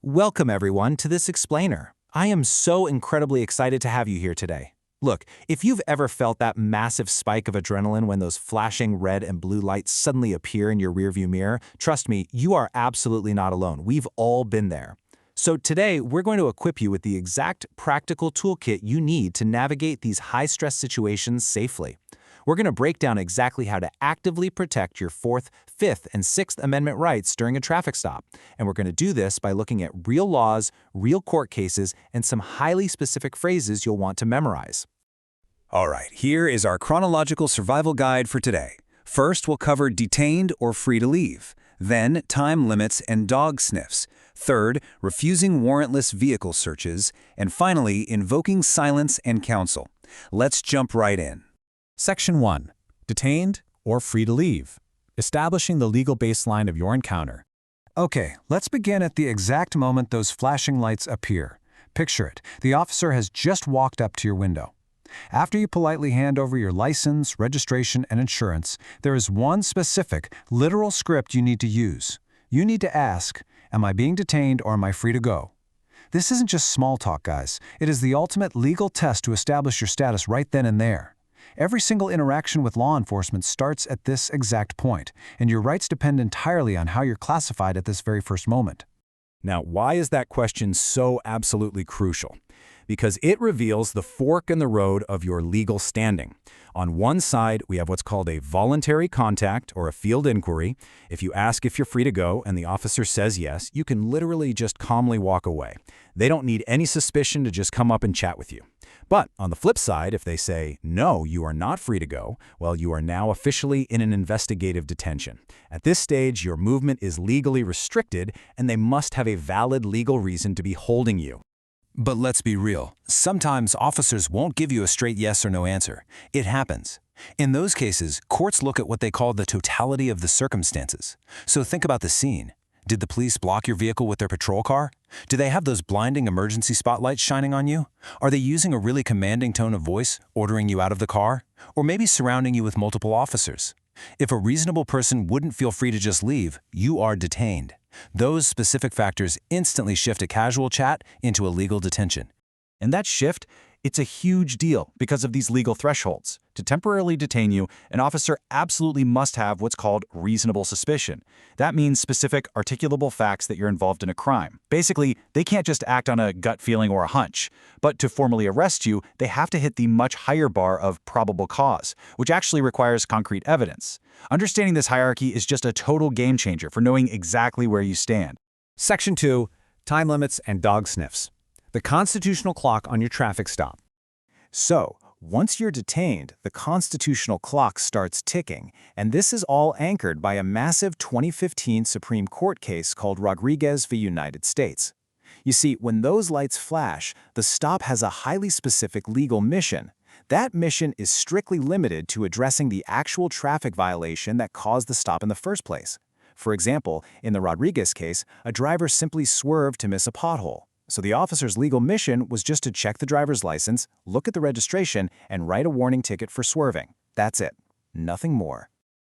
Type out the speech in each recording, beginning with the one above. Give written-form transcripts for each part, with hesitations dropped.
Welcome everyone to this explainer. I am so incredibly excited to have you here today. Look, if you've ever felt that massive spike of adrenaline when those flashing red and blue lights suddenly appear in your rearview mirror, trust me, you are absolutely not alone. We've all been there. So today, we're going to equip you with the exact practical toolkit you need to navigate these high-stress situations safely. We're going to break down exactly how to actively protect your Fourth, Fifth, and Sixth Amendment rights during a traffic stop. And we're going to do this by looking at real laws, real court cases, and some highly specific phrases you'll want to memorize. All right, here is our chronological survival guide for today. First, we'll cover detained or free to leave. Then, time limits and dog sniffs. Third, refusing warrantless vehicle searches. And finally, invoking silence and counsel. Let's jump right in. Section 1. Detained or free to leave. Establishing the legal baseline of your encounter. Okay, let's begin at the exact moment those flashing lights appear. Picture it. The officer has just walked up to your window. After you politely hand over your license, registration, and insurance, there is one specific, literal script you need to use. You need to ask, am I being detained or am I free to go? This isn't just small talk, guys. It is the ultimate legal test to establish your status right then and there. Every single interaction with law enforcement starts at this exact point, and your rights depend entirely on how you're classified at this very first moment. Now, why is that question so absolutely crucial? Because it reveals the fork in the road of your legal standing. On one side, we have what's called a voluntary contact or a field inquiry. If you ask if you're free to go and the officer says yes, you can literally just calmly walk away. They don't need any suspicion to just come up and chat with you. But on the flip side, if they say, no, you are not free to go, well, you are now officially in an investigative detention. At this stage, your movement is legally restricted, and they must have a valid legal reason to be holding you. But let's be real. Sometimes officers won't give you a straight yes or no answer. It happens. In those cases, courts look at what they call the totality of the circumstances. So think about the scene. Did the police block your vehicle with their patrol car? Do they have those blinding emergency spotlights shining on you? Are they using a really commanding tone of voice, ordering you out of the car? Or maybe surrounding you with multiple officers? If a reasonable person wouldn't feel free to just leave, you are detained. Those specific factors instantly shift a casual chat into a legal detention. And that shift, it's a huge deal because of these legal thresholds. To temporarily detain you, an officer absolutely must have what's called reasonable suspicion. That means specific, articulable facts that you're involved in a crime. Basically, they can't just act on a gut feeling or a hunch. But to formally arrest you, they have to hit the much higher bar of probable cause, which actually requires concrete evidence. Understanding this hierarchy is just a total game changer for knowing exactly where you stand. Section 2. Time limits and dog sniffs. The constitutional clock on your traffic stop. So, once you're detained, the constitutional clock starts ticking, and this is all anchored by a massive 2015 Supreme Court case called Rodriguez v. United States. You see, when those lights flash, the stop has a highly specific legal mission. That mission is strictly limited to addressing the actual traffic violation that caused the stop in the first place. For example, in the Rodriguez case, a driver simply swerved to miss a pothole. So the officer's legal mission was just to check the driver's license, look at the registration, and write a warning ticket for swerving. That's it. Nothing more.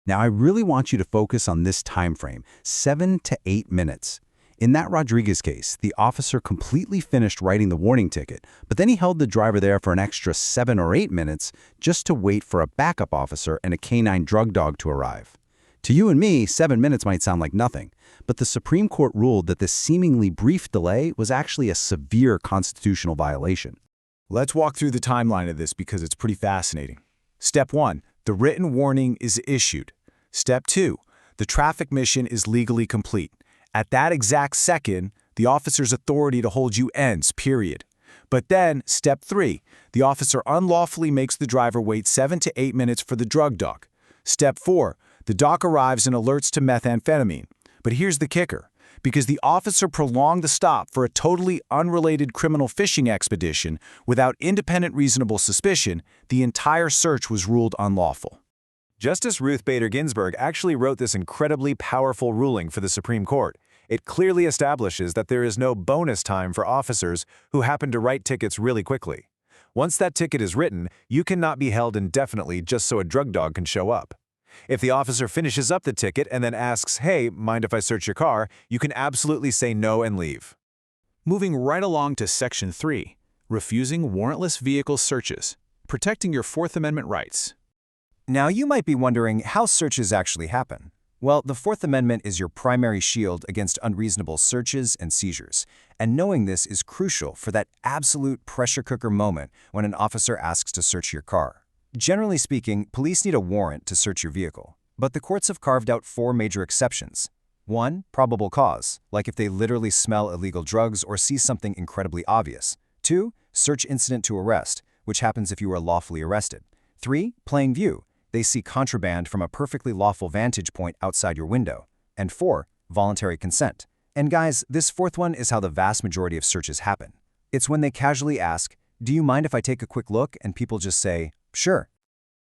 Now, I really want you to focus on this time frame, 7 to 8 minutes. In that Rodriguez case, the officer completely finished writing the warning ticket, but then he held the driver there for an extra 7 or 8 minutes just to wait for a backup officer and a canine drug dog to arrive. To you and me, 7 minutes might sound like nothing, but the Supreme Court ruled that this seemingly brief delay was actually a severe constitutional violation. Let's walk through the timeline of this because it's pretty fascinating. Step 1, the written warning is issued. Step 2, the traffic mission is legally complete. At that exact second, the officer's authority to hold you ends, period. But then, step 3, the officer unlawfully makes the driver wait 7 to 8 minutes for the drug dog. Step 4, the doc arrives and alerts to methamphetamine. But here's the kicker. Because the officer prolonged the stop for a totally unrelated criminal fishing expedition without independent reasonable suspicion, the entire search was ruled unlawful. Justice Ruth Bader Ginsburg actually wrote this incredibly powerful ruling for the Supreme Court. It clearly establishes that there is no bonus time for officers who happen to write tickets really quickly. Once that ticket is written, you cannot be held indefinitely just so a drug dog can show up. If the officer finishes up the ticket and then asks, hey, mind if I search your car, you can absolutely say no and leave. Moving right along to Section 3, refusing warrantless vehicle searches, protecting your Fourth Amendment rights. Now, you might be wondering how searches actually happen. Well, the Fourth Amendment is your primary shield against unreasonable searches and seizures, and knowing this is crucial for that absolute pressure cooker moment when an officer asks to search your car. Generally speaking, police need a warrant to search your vehicle, but the courts have carved out 4 major exceptions. 1. Probable cause, like if they literally smell illegal drugs or see something incredibly obvious. 2. Search incident to arrest, which happens if you are lawfully arrested. 3. Plain view. They see contraband from a perfectly lawful vantage point outside your window. And 4. Voluntary consent. And guys, this 4th one is how the vast majority of searches happen. It's when they casually ask, "Do you mind if I take a quick look?" and people just say, "Sure."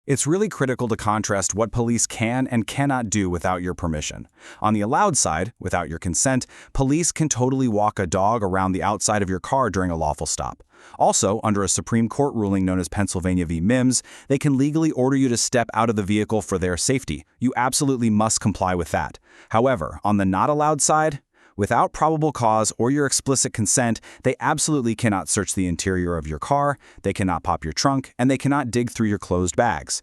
It's really critical to contrast what police can and cannot do without your permission. On the allowed side, without your consent, police can totally walk a dog around the outside of your car during a lawful stop. Also, under a Supreme Court ruling known as Pennsylvania v. Mims, they can legally order you to step out of the vehicle for their safety. You absolutely must comply with that. However, on the not allowed side, without probable cause or your explicit consent, they absolutely cannot search the interior of your car, they cannot pop your trunk, and they cannot dig through your closed bags.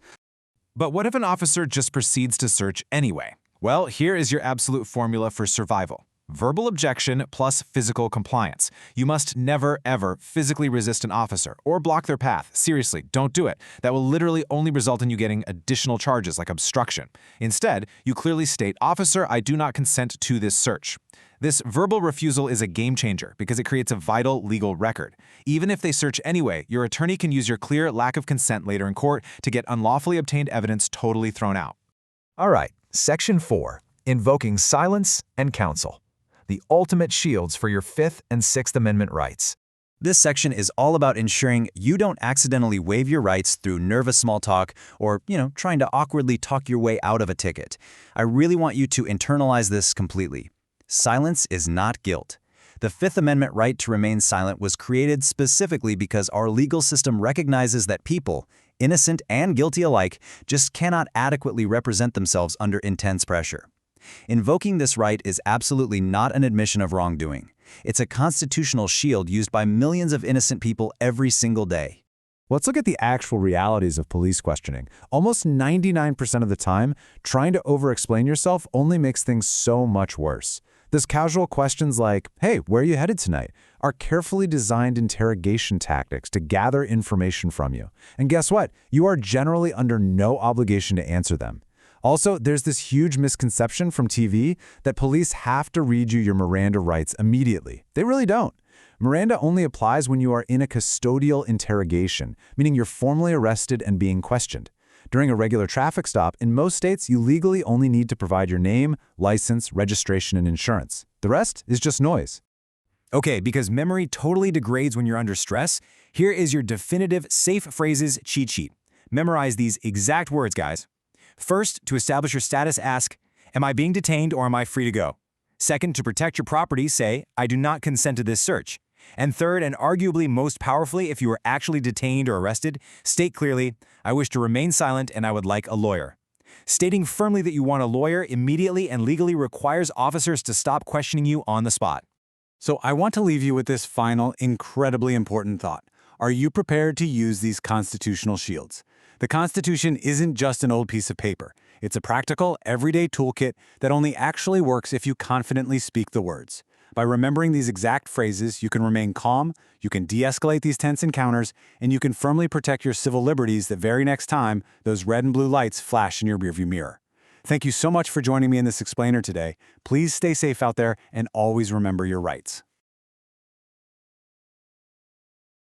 But what if an officer just proceeds to search anyway? Well, here is your absolute formula for survival. Verbal objection plus physical compliance. You must never, ever physically resist an officer or block their path. Seriously, don't do it. That will literally only result in you getting additional charges like obstruction. Instead, you clearly state, "Officer, I do not consent to this search." This verbal refusal is a game changer because it creates a vital legal record. Even if they search anyway, your attorney can use your clear lack of consent later in court to get unlawfully obtained evidence totally thrown out. All right, Section 4, invoking silence and counsel. The ultimate shields for your Fifth and Sixth Amendment rights. This section is all about ensuring you don't accidentally waive your rights through nervous small talk or, trying to awkwardly talk your way out of a ticket. I really want you to internalize this completely. Silence is not guilt. The Fifth Amendment right to remain silent was created specifically because our legal system recognizes that people, innocent and guilty alike, just cannot adequately represent themselves under intense pressure. Invoking this right is absolutely not an admission of wrongdoing. It's a constitutional shield used by millions of innocent people every single day. Let's look at the actual realities of police questioning. Almost 99% of the time, trying to over-explain yourself only makes things so much worse. Those casual questions like, "Hey, where are you headed tonight?" are carefully designed interrogation tactics to gather information from you. And guess what? You are generally under no obligation to answer them. Also, there's this huge misconception from TV that police have to read you your Miranda rights immediately. They really don't. Miranda only applies when you are in a custodial interrogation, meaning you're formally arrested and being questioned. During a regular traffic stop, in most states, you legally only need to provide your name, license, registration, and insurance. The rest is just noise. Okay, because memory totally degrades when you're under stress, here is your definitive safe phrases cheat sheet. Memorize these exact words, guys. First, to establish your status, ask, "Am I being detained or am I free to go?" Second, to protect your property, say, "I do not consent to this search." And third, and arguably most powerfully if you were actually detained or arrested, state clearly, "I wish to remain silent and I would like a lawyer." Stating firmly that you want a lawyer immediately and legally requires officers to stop questioning you on the spot. So I want to leave you with this final, incredibly important thought. Are you prepared to use these constitutional shields? The Constitution isn't just an old piece of paper. It's a practical, everyday toolkit that only actually works if you confidently speak the words. By remembering these exact phrases, you can remain calm, you can de-escalate these tense encounters, and you can firmly protect your civil liberties the very next time those red and blue lights flash in your rearview mirror. Thank you so much for joining me in this explainer today. Please stay safe out there and always remember your rights.